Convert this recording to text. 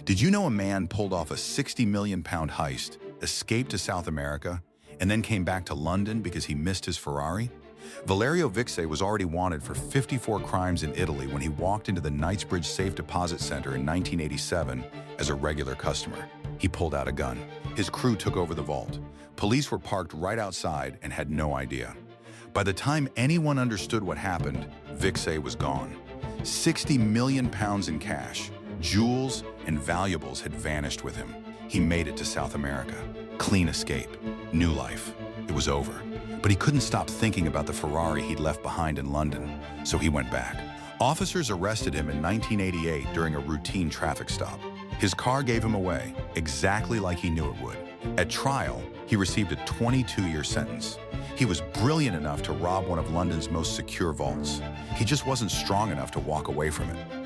Did you know a man pulled off a 60 million pound heist, escaped to South America, and then came back to London because he missed his Ferrari? Valerio Vixay was already wanted for 54 crimes in Italy when he walked into the Knightsbridge Safe Deposit Center in 1987 as a regular customer. He pulled out a gun. His crew took over the vault. Police were parked right outside and had no idea. By the time anyone understood what happened, Vixay was gone. 60 million pounds in cash, jewels, and valuables had vanished with him. He made it to South America. Clean escape. New life. It was over. But he couldn't stop thinking about the Ferrari he'd left behind in London, so he went back. Officers arrested him in 1988 during a routine traffic stop. His car gave him away, exactly like he knew it would. At trial, he received a 22-year sentence. He was brilliant enough to rob one of London's most secure vaults. He just wasn't strong enough to walk away from it.